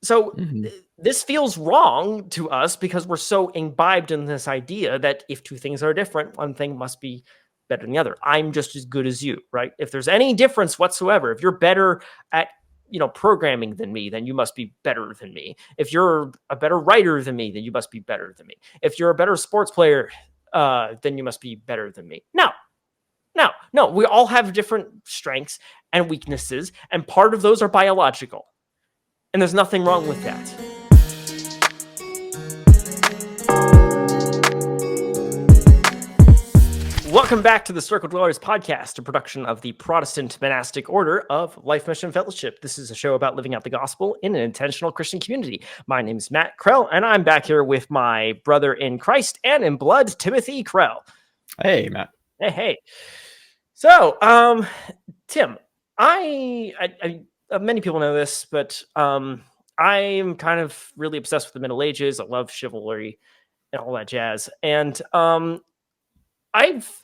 So Mhm. this feels wrong to us because we're so imbibed in this idea that if two things are different, one thing must be better than the other. I'm just as good as you, right? If there's any difference whatsoever, if you're better at programming than me, then you must be better than me. If you're a better writer than me, then you must be better than me. If you're a better sports player, then you must be better than me. No. We all have different strengths and weaknesses, and part of those are biological. And there's nothing wrong with that. Welcome back to the Circle Dwellers podcast, a production of the Protestant Monastic Order of Life Mission Fellowship. This is a show about living out the gospel in an intentional Christian community. My name is Matt Krell, and I'm back here with my brother in Christ and in blood, Timothy Krell. Hey, Matt. Hey. So, Tim, I many people know this, but I'm kind of really obsessed with the Middle Ages. I love chivalry and all that jazz. And I've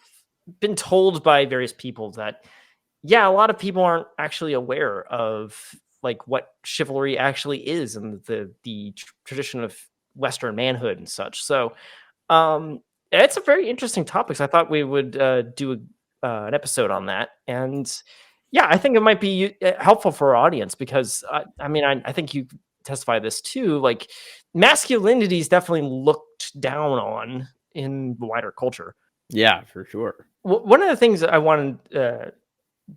been told by various people that, yeah, a lot of people aren't actually aware of like what chivalry actually is and the tradition of Western manhood and such. So it's a very interesting topic. So I thought we would do an episode on that. And yeah, I think it might be helpful for our audience because I think you testify this too. Like masculinity is definitely looked down on in the wider culture. Yeah, for sure. One of the things that I wanted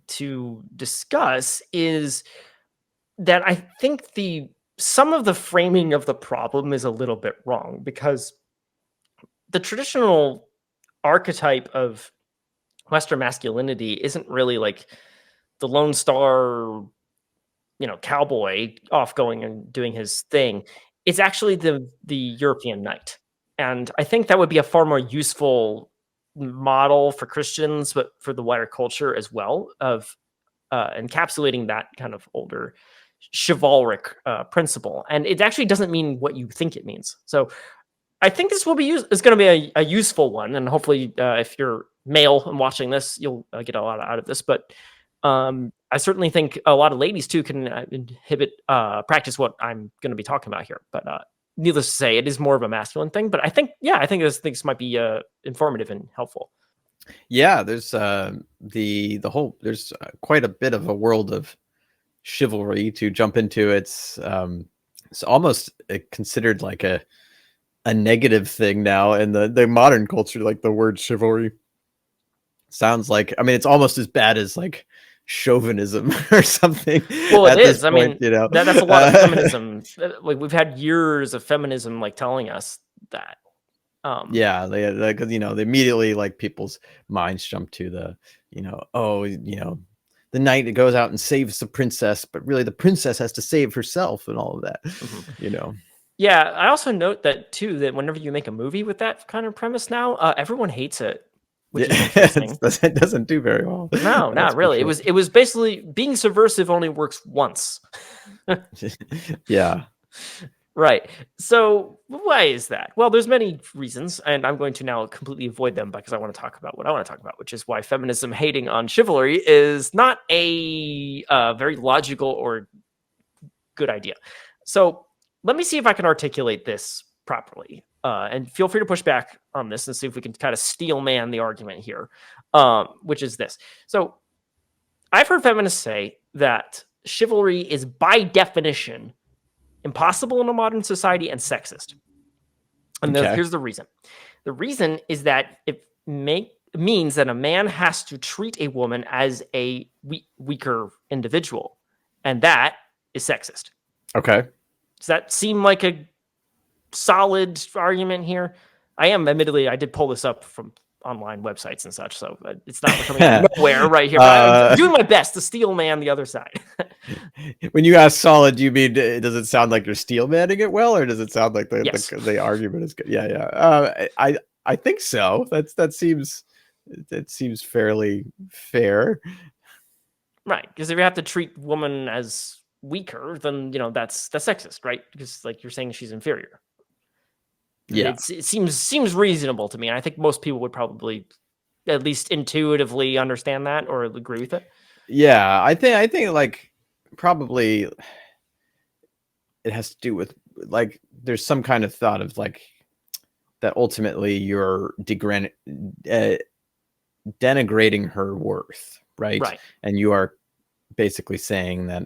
to discuss is that I think some of the framing of the problem is a little bit wrong because the traditional archetype of Western masculinity isn't really like the Lone Star, cowboy off going and doing his thing. It's actually the European knight. And I think that would be a far more useful model for Christians, but for the wider culture as well, of encapsulating that kind of older chivalric principle. And it actually doesn't mean what you think it means. So I think this will be is going to be a useful one, and hopefully, if you're male and watching this, you'll get a lot out of this. But I certainly think a lot of ladies too can practice what I'm going to be talking about here. But needless to say, it is more of a masculine thing. But I think this might be informative and helpful. Yeah, there's there's quite a bit of a world of chivalry to jump into. It's almost considered like a negative thing now in the modern culture. Like the word chivalry sounds like, it's almost as bad as like chauvinism or something. Well, it is. Point, that's a lot of feminism. Like we've had years of feminism, like telling us that. Yeah, they immediately, like, people's minds jump to the, the knight that goes out and saves the princess, but really the princess has to save herself and all of that. Mm-hmm. Yeah, I also note that too, that whenever you make a movie with that kind of premise now, everyone hates it. Which is interesting. It doesn't do very well. No, not really. Sure. It was basically being subversive only works once. Yeah. Right. So why is that? Well, there's many reasons, and I'm going to now completely avoid them because I want to talk about what I want to talk about, which is why feminism hating on chivalry is not a very logical or good idea. So let me see if I can articulate this properly. And feel free to push back on this and see if we can kind of steel man the argument here, which is this. So I've heard feminists say that chivalry is by definition impossible in a modern society and sexist. And here's the reason. The reason is that it means that a man has to treat a woman as a weaker individual. And that is sexist. Okay. Does that seem like a solid argument here? I did pull this up from online websites and such, so it's not coming out of nowhere right here. But I'm doing my best to steel man the other side. When you ask solid, do you mean, does it sound like you're steel manning it well, or does it sound like the argument is good? Yeah. I think so. That seems fairly fair. Right, because if you have to treat woman as weaker, then that's sexist, right? Because like you're saying she's inferior. Yeah, it seems reasonable to me, and I think most people would probably at least intuitively understand that or agree with it. Yeah, I think like probably it has to do with like there's some kind of thought of like that ultimately you're denigrating her worth, right? Right. And you are basically saying that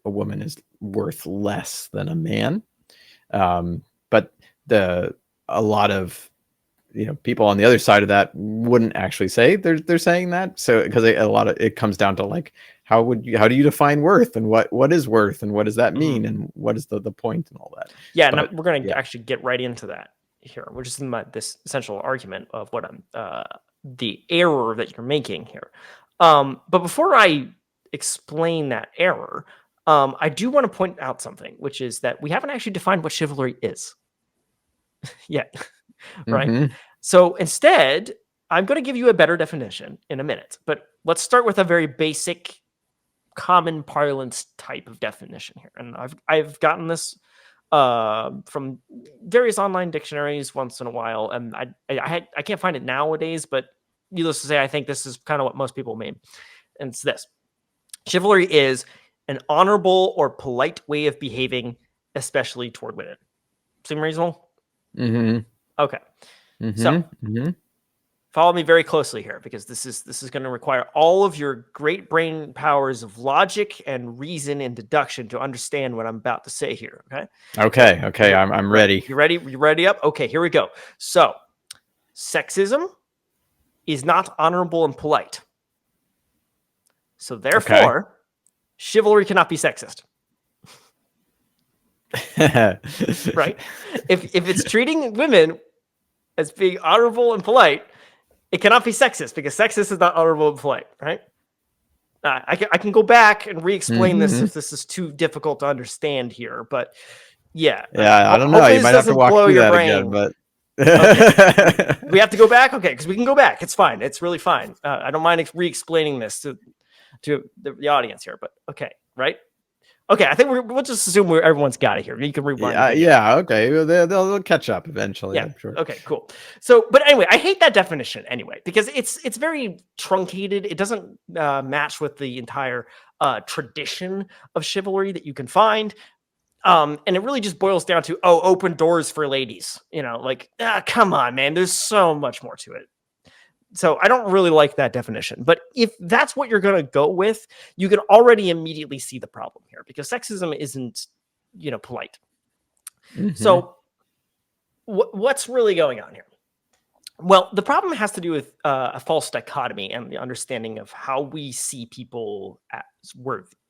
a woman is worth less than a man. But a lot of people on the other side of that wouldn't actually say they're saying that. So because a lot of it comes down to like how do you define worth, and what is worth, and what does that mean, and what is the point and all that. Yeah, But and we're going to yeah. actually get right into that here, which is this essential argument of what I'm the error that you're making here. But before I explain that error, I do want to point out something, which is that we haven't actually defined what chivalry is yet, right? Hmm. So instead, I'm going to give you a better definition in a minute, but let's start with a very basic, common parlance type of definition here. And I've gotten this from various online dictionaries once in a while, and I can't find it nowadays, but needless to say, I think this is kind of what most people mean. And it's this: chivalry is an honorable or polite way of behaving, especially toward women. Seem reasonable? Hmm. Okay. So Hmm. Hmm. follow me very closely here, because this is going to require all of your great brain powers of logic and reason and deduction to understand what I'm about to say here. Okay. So Okay. I'm right. ready. You ready? You ready up? Okay, here we go. So sexism is not honorable and polite. So Okay. therefore, chivalry cannot be sexist. Right? If it's treating women as being honorable and polite, it cannot be sexist, because sexist is not honorable and polite, right? I can go back and re-explain this Hmm. if this is too difficult to understand here, but yeah, Yeah, I don't know. hopefully You this might have to doesn't walk blow through your that again, brain. but Okay, we have to go back. Okay, because we can go back. It's fine. It's really fine. I don't mind re-explaining this to the audience here, but okay, right? Okay, I think we'll just assume everyone's got it here. You can rewind the yeah, video. yeah, okay. Well, they'll catch up eventually, Yeah. I'm sure. Okay, cool. So, but anyway, I hate that definition anyway, because it's very truncated. It doesn't match with the entire tradition of chivalry that you can find. And it really just boils down to, oh, open doors for ladies. Like, come on, man. There's so much more to it. So I don't really like that definition. But if that's what you're going to go with, you can already immediately see the problem here, because sexism isn't, polite. Hmm. So what's really going on here? Well, the problem has to do with a false dichotomy and the understanding of how we see people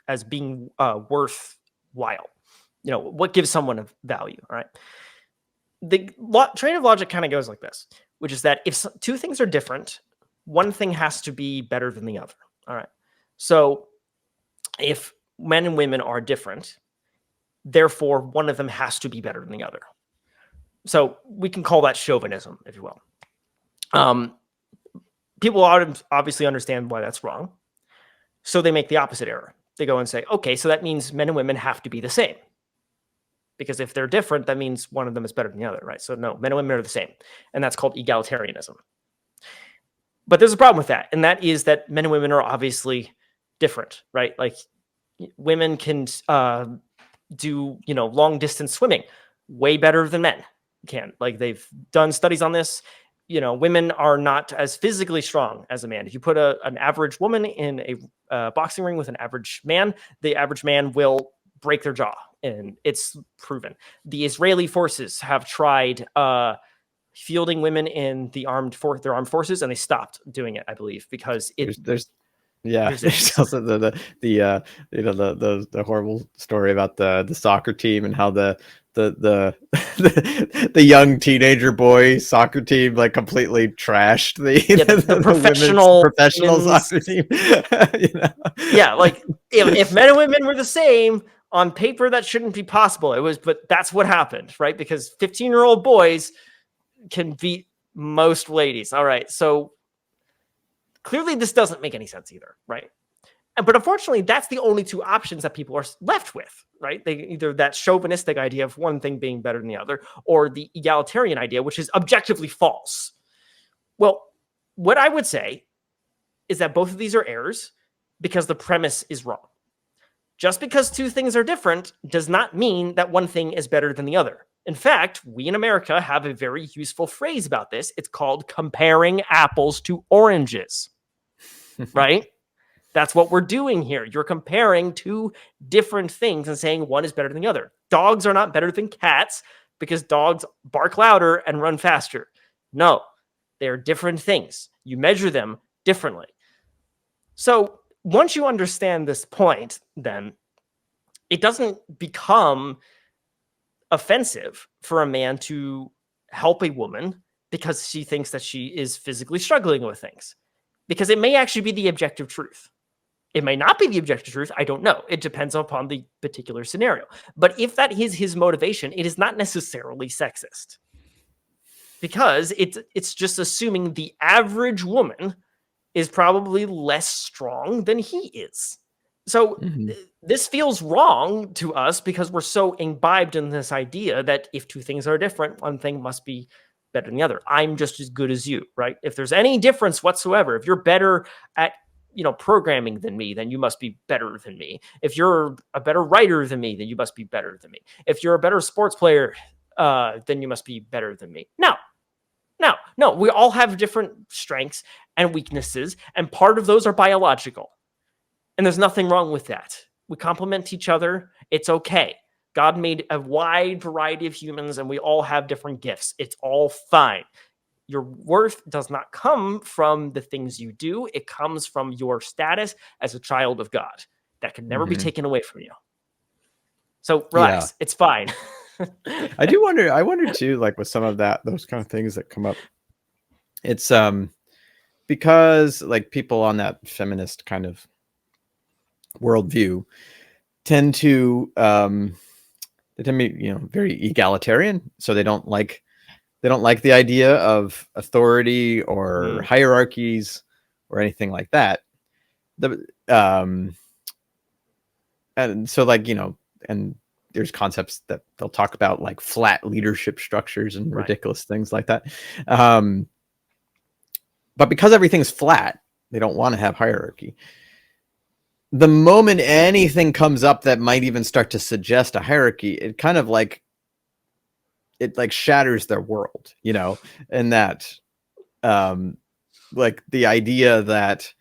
as being worthwhile. What gives someone a value? All right. The train of logic kind of goes like this, which is that if two things are different, one thing has to be better than the other. All right. So if men and women are different, therefore one of them has to be better than the other. So we can call that chauvinism, if you will. People obviously understand why that's wrong. So they make the opposite error. They go and say, okay, so that means men and women have to be the same. Because if they're different, that means one of them is better than the other, right? So no, men and women are the same. And that's called egalitarianism. But there's a problem with that. And that is that men and women are obviously different, right? Like women can do, long distance swimming way better than men can. Like they've done studies on this. Women are not as physically strong as a man. If you put an average woman in a boxing ring with an average man, the average man will break their jaw, and it's proven. The Israeli forces have tried fielding women in their armed forces, and they stopped doing it, I believe, because There's yeah, there's there's issues. also the horrible story about the soccer team and how the the young teenager boy soccer team like completely trashed Yeah, the the women's professional professional women's. soccer team. you know? Yeah, like if men and women were the same on paper, that shouldn't be possible. But that's what happened, right? Because 15-year-old boys can beat most ladies. All right, so clearly this doesn't make any sense either, right? But unfortunately, that's the only two options that people are left with, right? They either that chauvinistic idea of one thing being better than the other, or the egalitarian idea, which is objectively false. Well, what I would say is that both of these are errors because the premise is wrong. Just because two things are different does not mean that one thing is better than the other. In fact, we in America have a very useful phrase about this. It's called comparing apples to oranges, right? That's what we're doing here. You're comparing two different things and saying one is better than the other. Dogs are not better than cats because dogs bark louder and run faster. No, they're different things. You measure them differently. So once you understand this point, then it doesn't become offensive for a man to help a woman because she thinks that she is physically struggling with things, because it may actually be the objective truth. It may not be the objective truth. I don't know. It depends upon the particular scenario. But if that is his motivation, it is not necessarily sexist, because it's just assuming the average woman is probably less strong than he is. So this feels wrong to us because we're so imbibed in this idea that if two things are different, one thing must be better than the other. I'm just as good as you, right? If there's any difference whatsoever, if you're better at programming than me, then you must be better than me. If you're a better writer than me, then you must be better than me. If you're a better sports player, then you must be better than me. No, we all have different strengths and weaknesses, and part of those are biological. And there's nothing wrong with that. We complement each other. It's okay. God made a wide variety of humans, and we all have different gifts. It's all fine. Your worth does not come from the things you do. It comes from your status as a child of God. That can never be taken away from you. So relax. It's fine. I wonder too, like with some of those kind of things that come up, it's because like people on that feminist kind of worldview tend to be very egalitarian, so they don't like the idea of authority or hierarchies or anything like that. And so like and there's concepts that they'll talk about, like flat leadership structures and ridiculous things like that. But because everything's flat, they don't want to have hierarchy. The moment anything comes up that might even start to suggest a hierarchy, it kind of like shatters their world, and that like the idea that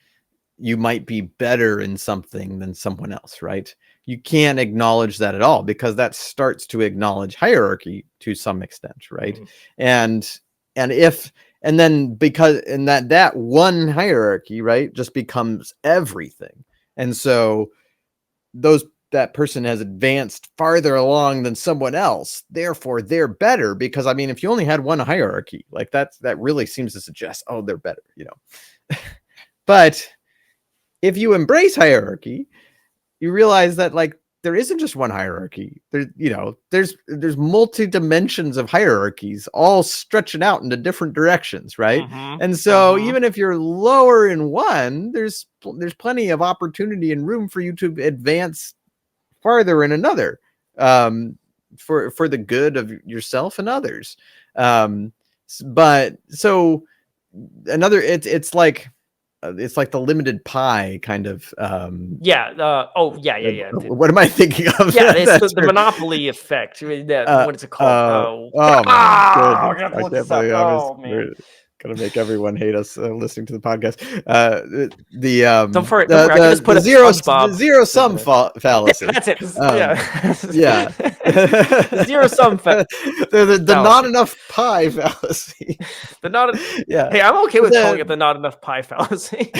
you might be better in something than someone else, right? You can't acknowledge that at all, because that starts to acknowledge hierarchy to some extent, right? And then because that one hierarchy, right, just becomes everything. And so that person has advanced farther along than someone else, therefore they're better. Because I mean, if you only had one hierarchy, like that really seems to suggest, oh, they're better, But if you embrace hierarchy, you realize that like there isn't just one hierarchy. There's multi dimensions of hierarchies all stretching out into different directions, right? And so even if you're lower in one, there's plenty of opportunity and room for you to advance farther in another, for the good of yourself and others. But so it's like the limited pie kind of. Yeah. What am I thinking of? Yeah, it's the monopoly effect. What is it called? My goodness. I can't believe we're gonna make everyone hate us listening to the podcast. Don't worry. I can just put the zero sum fallacy. That's it. Yeah. The zero sum fallacy. The not enough pie fallacy. Hey, I'm okay with calling it the not enough pie fallacy.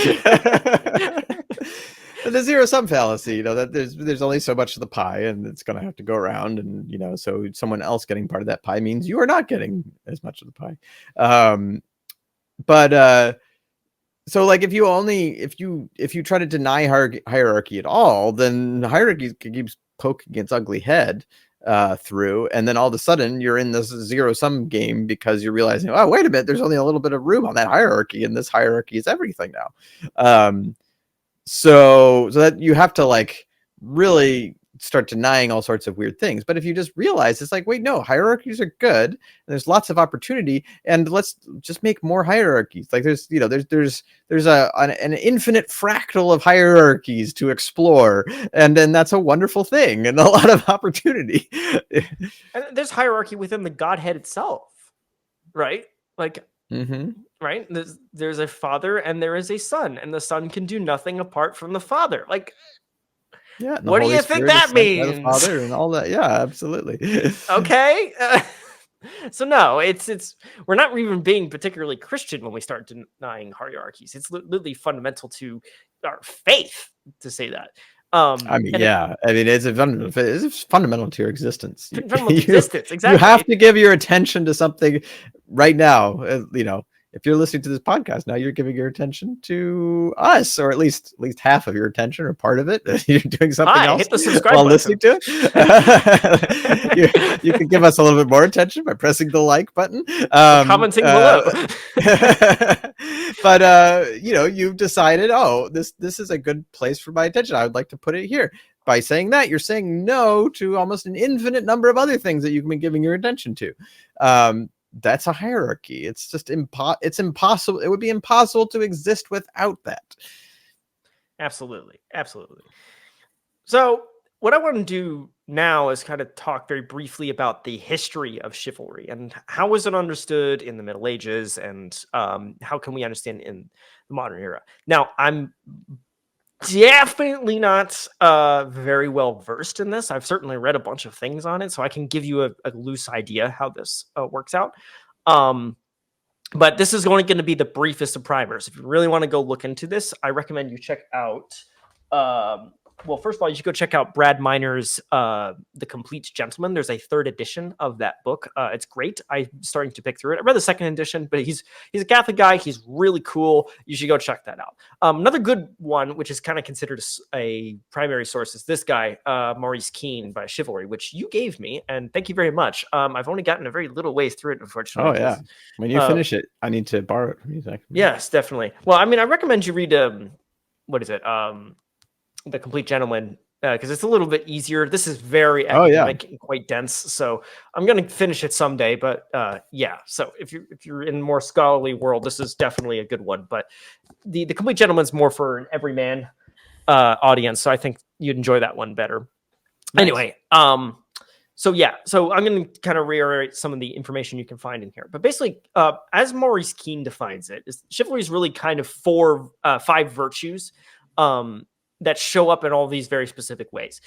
The zero sum fallacy, that there's only so much of the pie, and it's going to have to go around, and so someone else getting part of that pie means you are not getting as much of the pie. But so like if you try to deny hierarchy at all, then hierarchy keeps poking its ugly head through, and then all of a sudden you're in this zero sum game because you're realizing, oh, wait a minute, there's only a little bit of room on that hierarchy, and this hierarchy is everything now. So that you have to like really start denying all sorts of weird things. But if you just realize it's like, wait, no, hierarchies are good, and there's lots of opportunity, and let's just make more hierarchies. Like there's, you know, there's an infinite fractal of hierarchies to explore, and then that's a wonderful thing and a lot of opportunity. And there's hierarchy within the Godhead itself, right? Like, right? There's a father and there is a son, and the son can do nothing apart from the father. Like, Yeah, and the what do Holy you think Spirit is that sent by the means? Father and all that. Yeah, absolutely. Okay. So no, it's we're not even being particularly Christian when we start denying hierarchies. It's literally fundamental to our faith to say that. I mean, And yeah. I mean, it's fundamental to your existence. fundamental to You existence, you have exactly. to give your attention to something right now. You know, if you're listening to this podcast now, you're giving your attention to us, or at least half of your attention, or part of it. You're doing something Hi, else hit the subscribe while button. listening to it. You can give us a little bit more attention by pressing the like button. Or commenting below. But you know, you've decided, oh, this is a good place for my attention. I would like to put it here. By saying that, you're saying no to almost an infinite number of other things that you can be giving your attention to. That's a hierarchy. It's just it's impossible. It would be impossible to exist without that. Absolutely. Absolutely. So what I want to do now is kind of talk very briefly about the history of chivalry and how was it understood in the Middle Ages, and how can we understand it in the modern era. Now, I'm definitely not very well versed in this. I've certainly read a bunch of things on it, so I can give you a loose idea how this works out. But this is only going to be the briefest of primers. If you really want to go look into this, I recommend you check out. Well, first of all, you should go check out Brad Miner's The Complete Gentleman. There's a third edition of that book. It's great. I'm starting to pick through it. I read the second edition, but he's a Catholic guy. He's really cool. You should go check that out. Another good one, which is kind of considered a primary source, is this guy, Maurice by Chivalry, which you gave me, and thank you very much. I've only gotten a very little ways through it, unfortunately. Oh yeah. When you finish it, I need to borrow it from you, Zach. Yes, definitely. Well, I mean, I recommend you read what is it? The Complete Gentleman, because it's a little bit easier. This is very academic and quite dense, so I'm gonna finish it someday. But yeah, so if you're in a more scholarly world, this is definitely a good one. But the Complete Gentleman's more for an everyman audience, so I think you'd enjoy that one better. Nice. Anyway, so yeah, so I'm going to kind of reiterate some of the information you can find in here. But basically, as Maurice defines it, chivalry is really kind of five virtues that show up in all these very specific ways: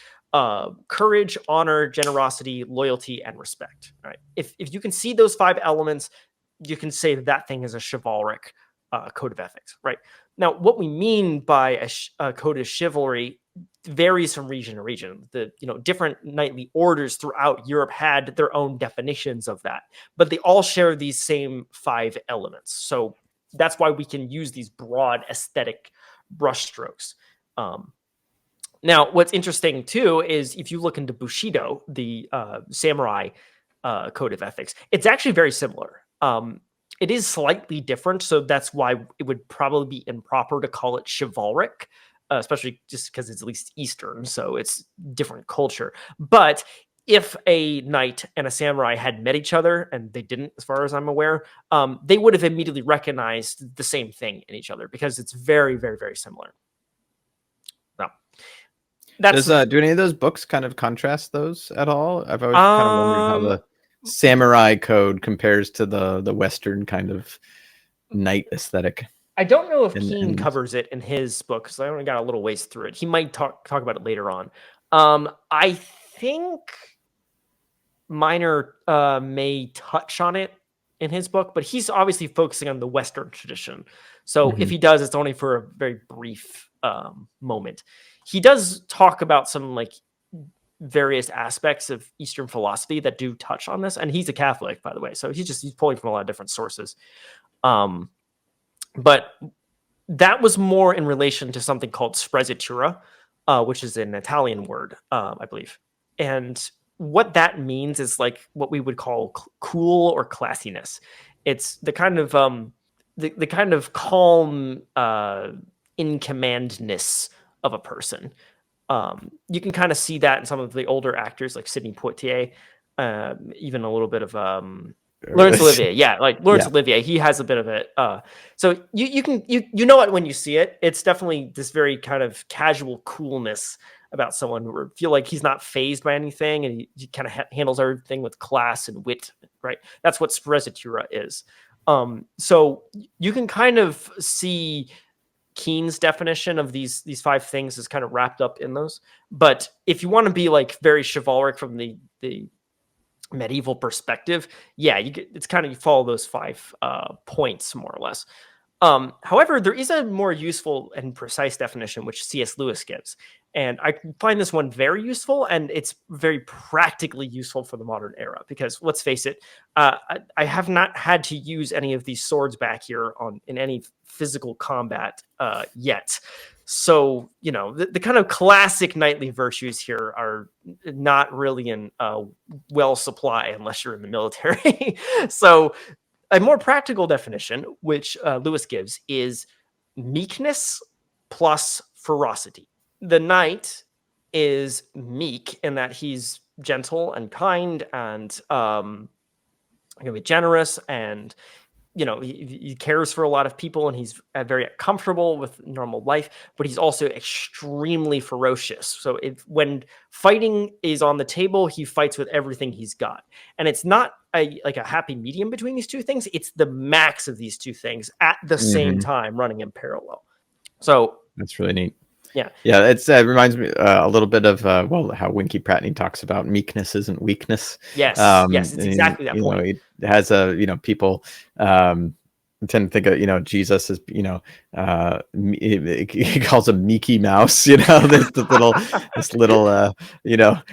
courage, honor, generosity, loyalty, and respect. Right? If you can see those five elements, you can say that thing is a chivalric code of ethics. Right? Now, what we mean by a code of chivalry varies from region to region. The different knightly orders throughout Europe had their own definitions of that, but they all share these same five elements. So that's why we can use these broad aesthetic brushstrokes. Now, what's interesting too is if you look into Bushido, the samurai code of ethics, it's actually very similar. It is slightly different, so that's why it would probably be improper to call it chivalric. Especially just because it's at least Eastern, so it's different culture. But if a knight and a samurai had met each other, and they didn't, as far as I'm aware, they would have immediately recognized the same thing in each other because it's very, very, very similar. Now, do any of those books kind of contrast those at all? I've always kind of wondered how the samurai code compares to the Western kind of knight aesthetic. I don't know if Keene covers it in his book because I only got a little ways through it. He might talk about it later on. I think Miner may touch on it in his book, but he's obviously focusing on the Western tradition. So if he does, it's only for a very brief moment. He does talk about some like various aspects of Eastern philosophy that do touch on this, and he's a Catholic, by the way. So he's pulling from a lot of different sources. But that was more in relation to something called sprezzatura, which is an Italian word, I believe. And what that means is like what we would call cool or classiness. It's the kind of the kind of calm in commandness of a person. You can kind of see that in some of the older actors like Sidney Poitier, even a little bit of Laurence Olivier. Yeah, like Laurence Yeah. Olivier, he has a bit of it. So you know it when you see it. It's definitely this very kind of casual coolness about someone who feel like he's not phased by anything, and he kind of handles everything with class and wit. Right, that's what Sprezzatura is. So you can kind of see Keen's definition of these five things is kind of wrapped up in those. But if you want to be like very chivalric from the medieval perspective, yeah, it's kind of you follow those five points more or less. However, there is a more useful and precise definition which C.S. Lewis gives, and I find this one very useful, and it's very practically useful for the modern era because let's face it, I have not had to use any of these swords back here in any physical combat yet. So, the kind of classic knightly virtues here are not really in well supply unless you're in the military. So, a more practical definition, which Lewis gives, is meekness plus ferocity. The knight is meek in that he's gentle and kind and going to be generous, and he cares for a lot of people, and he's very comfortable with normal life, but he's also extremely ferocious. So when fighting is on the table, he fights with everything he's got, and it's not a happy medium between these two things. It's the max of these two things at the same Mhm. time running in parallel. So That's really neat. yeah. Yeah, it reminds me a little bit of how Winky Pratney talks about meekness isn't weakness. Yes, it's And, exactly that point. it has people tend to think of Jesus as he calls him Meeky Mouse. This little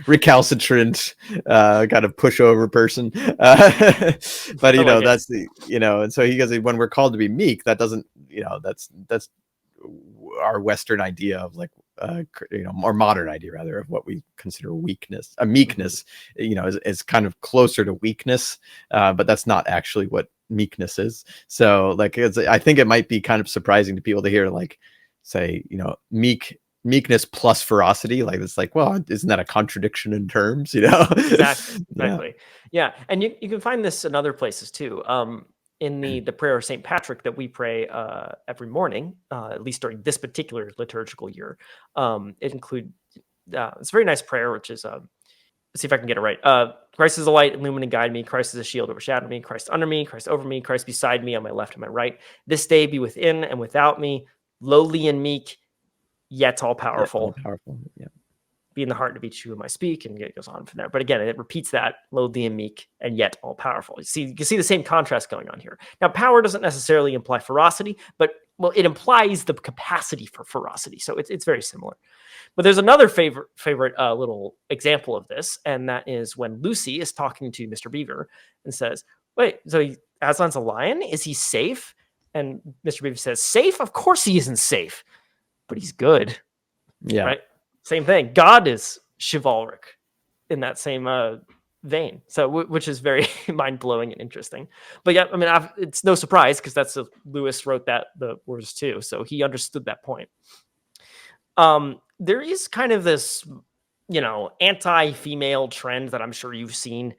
recalcitrant kind of pushover person. But I like it. that's and so he goes, when we're called to be meek, that doesn't that's our Western idea of like more modern idea rather of what we consider weakness. A meekness is kind of closer to weakness, but that's not actually what meekness is. So like I think it might be kind of surprising to people to hear like say meekness plus ferocity. Like it's like, well, isn't that a contradiction in terms? Exactly. Yeah, and you can find this in other places too. In the prayer of St. Patrick that we pray every morning, at least during this particular liturgical year. It includes it's a very nice prayer, which is let's see if I can get it right. Christ is a light, illumine and guide me. Christ is a shield, overshadow me. Christ under me, Christ over me, Christ beside me, on my left and my right. This day be within and without me, lowly and meek, yet all Yeah, all powerful. powerful. Yeah. Be in the heart to be true of my speak, and it goes on from there. But again, it repeats that lowly and meek, and yet all powerful. You can see the same contrast going on here. Now, power doesn't necessarily imply ferocity, but it implies the capacity for ferocity. So it's very similar. But there's another favorite little example of this, and that is when Lucy is talking to Mr. Beaver and says, "Wait, so Aslan's a lion? Is he safe?" And Mr. Beaver says, "Safe? Of course he isn't safe, but he's good." Yeah. Right? Same thing. God is chivalric in that same vein. So, which is very mind blowing and interesting. But yeah, I mean, it's no surprise because Lewis wrote the words too, so he understood that point. There is kind of this, anti-female trend that I'm sure you've seen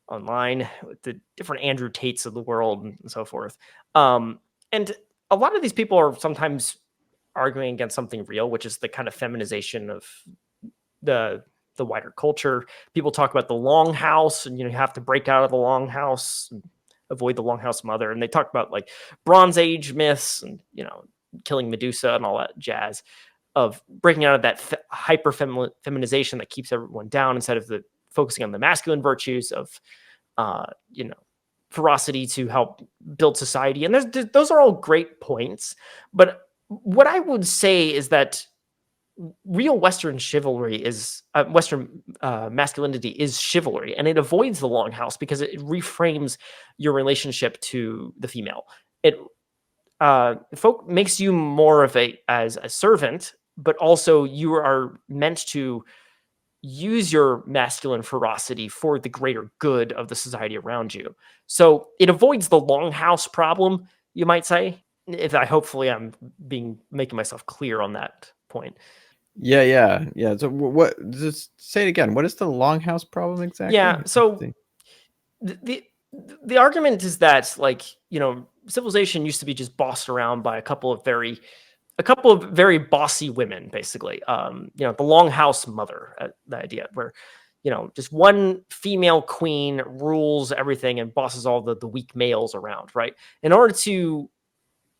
online with the different Andrew Tates of the world and so forth. And a lot of these people are sometimes arguing against something real, which is the kind of feminization of the wider culture. People talk about the longhouse, and you have to break out of the longhouse and avoid the longhouse mother. And they talk about like Bronze Age myths and killing Medusa and all that jazz of breaking out of that hyper feminization that keeps everyone down instead of focusing on the masculine virtues of ferocity to help build society. And those are all great points, but what I would say is that real Western chivalry is Western masculinity is chivalry, and it avoids the longhouse because it reframes your relationship to the female. It makes you more of as a servant, but also you are meant to use your masculine ferocity for the greater good of the society around you. So it avoids the longhouse problem, you might say. Hopefully I'm making myself clear on that point. Yeah. So what? Just say it again. What is the longhouse problem Yeah. exactly? So the, the the argument is that, like, civilization used to be just bossed around by a couple of very bossy women, basically. The longhouse mother, the idea where, just one female queen rules everything and bosses all the weak males around, right? In order to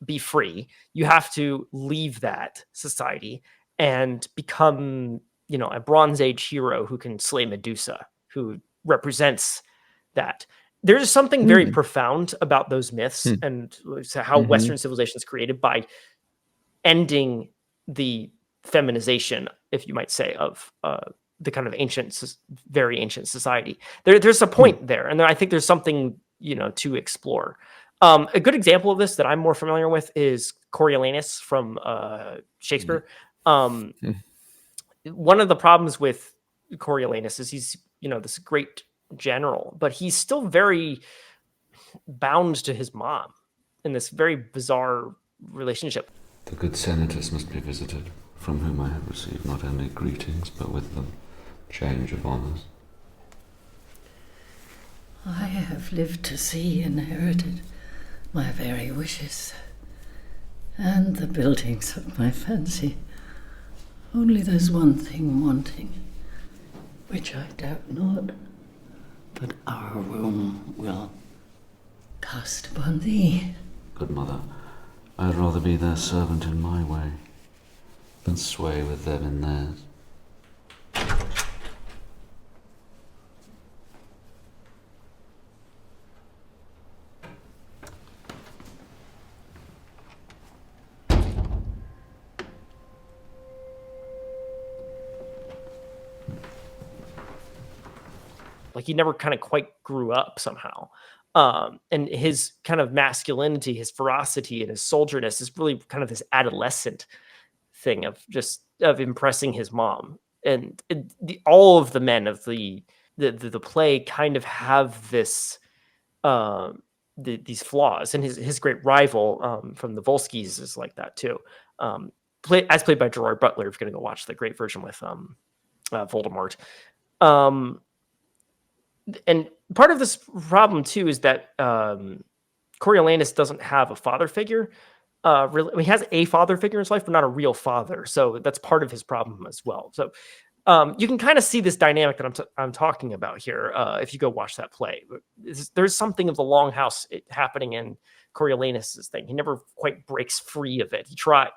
be free, you have to leave that society and become, a Bronze Age hero who can slay Medusa, who represents that. There's something very Hmm. profound about those myths Hmm. and how Mm-hmm. Western civilization is created by ending the feminization, if you might say, of the kind of very ancient society. There's a Hmm. point there, and I think there's something to explore. A good example of this that I'm more familiar with is Coriolanus from Hmm. Shakespeare. Um, One of the problems with Coriolanus is he's this great general, but he's still very bound to his mom in this very bizarre relationship. The good senators must be visited, from whom I have received not only greetings, but with them change of honours. I have lived to see inherited my very wishes, and the buildings of my fancy. Only there's one thing wanting, which I doubt not, but our room will cast upon thee. Good mother, I'd rather be their servant in my way than sway with them in theirs. Like, he never kind of quite grew up somehow. And his kind of masculinity, his ferocity, and his soldierness is really kind of this adolescent thing of impressing his mom. And all of the men of the play kind of have this these flaws, and his great rival from the Volskis is like that too. Played by Gerard Butler. If you're going to go watch the great version with Voldemort. And part of this problem too is that Coriolanus doesn't have a father figure. Really, I mean, he has a father figure in his life, but not a real father. So that's part of his problem as well. So you can kind of see this dynamic that I'm talking about here if you go watch that play. There's something of the longhouse happening in Coriolanus's thing. He never quite breaks free of it.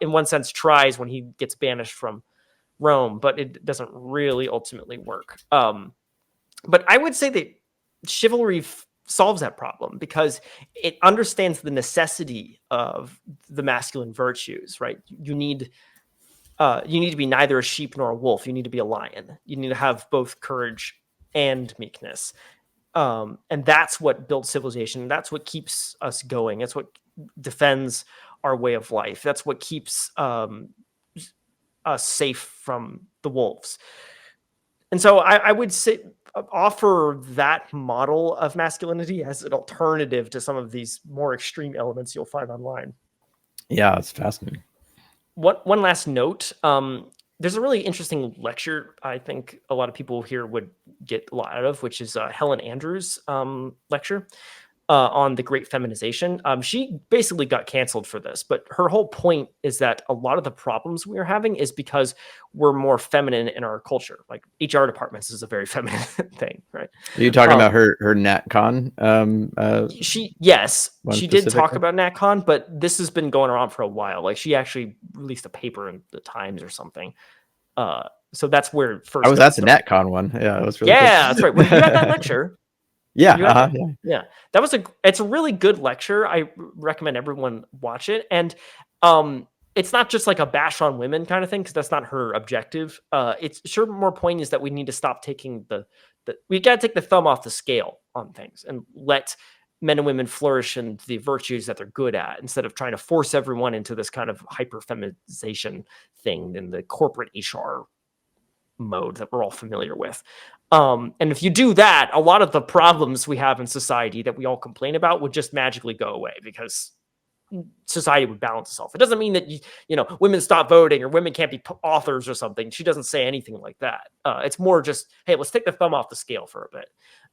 In one sense, tries when he gets banished from Rome, but it doesn't really ultimately work. But I would say that chivalry solves that problem because it understands the necessity of the masculine virtues, right? You need to be neither a sheep nor a wolf. You need to be a lion. You need to have both courage and meekness. And that's what builds civilization. That's what keeps us going. That's what defends our way of life. That's what keeps us safe from the wolves. And so I would say offer that model of masculinity as an alternative to some of these more extreme elements you'll find online. Yeah, it's fascinating. One last note. There's a really interesting lecture I think a lot of people here would get a lot out of, which is Helen Andrews' lecture on the Great Feminization. She basically got canceled for this, but her whole point is that a lot of the problems we are having is because we're more feminine in our culture. Like, HR departments is a very feminine thing, right? Are you talking about her NatCon? One She did talk specifically? about NatCon, but this has been going around for a while. Like, she actually released a paper in the Times or something. So that's where it first I was got at the started. NatCon one. Yeah, it was really good. Yeah, that's right. Were you at that lecture? Yeah, You had that? yeah. Yeah. It's a really good lecture. I recommend everyone watch it. And it's not just like a bash on women kind of thing, because that's not her objective. It's sure more point is that we need to stop taking we gotta take the thumb off the scale on things and let men and women flourish in the virtues that they're good at, instead of trying to force everyone into this kind of hyper feminization thing in the corporate HR mode that we're all familiar with. And if you do that, a lot of the problems we have in society that we all complain about would just magically go away, because society would balance itself. It doesn't mean that women stop voting or women can't be authors or something. She doesn't say anything like that. It's more just, hey, let's take the thumb off the scale for a bit.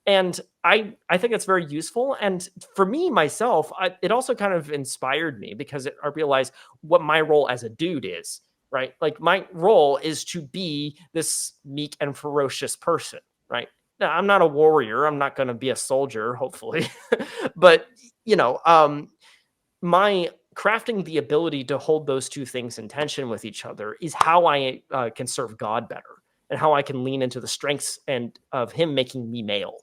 And I think it's very useful. And for me, myself, it also kind of inspired me because I realized what my role as a dude is, right? Like my role is to be this meek and ferocious person, right? Now, I'm not a warrior. I'm not going to be a soldier, hopefully. But, my crafting the ability to hold those two things in tension with each other is how I can serve God better and how I can lean into the strengths and of him making me male.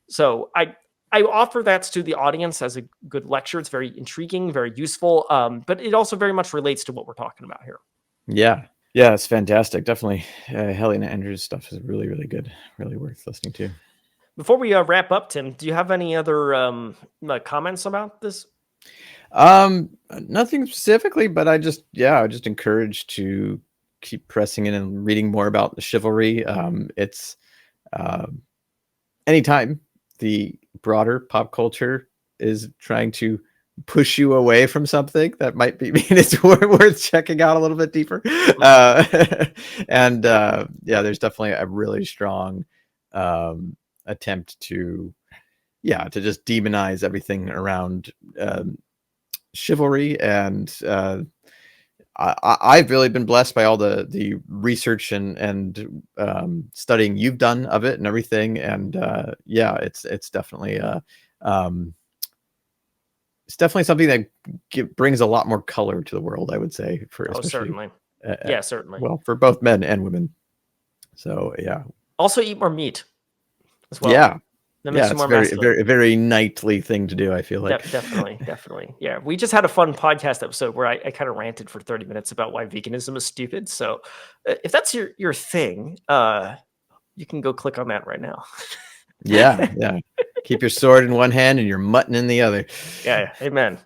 So I offer that to the audience as a good lecture. It's very intriguing, very useful, but it also very much relates to what we're talking about here. Yeah. Yeah, it's fantastic. Definitely. Helena Andrews' stuff is really, really good. Really worth listening to. Before we wrap up, Tim, do you have any other comments about this? Nothing specifically, but I just encourage to keep pressing in and reading more about the chivalry. It's anytime the broader pop culture is trying to push you away from something that might be mean it's worth checking out a little bit deeper. There's definitely a really strong attempt to just demonize everything around chivalry, and I've really been blessed by all the research and studying you've done of it and everything, and it's definitely it's definitely something that brings a lot more color to the world, I would say, Certainly. Certainly. Well, for both men and women. So yeah. Also eat more meat as well. Yeah. That makes you more it's a very knightly thing to do, I feel like. Definitely. Yeah. We just had a fun podcast episode where I kind of ranted for 30 minutes about why veganism is stupid. So if that's your thing, you can go click on that right now. Yeah. Keep your sword in one hand and your mutton in the other. Yeah. Amen.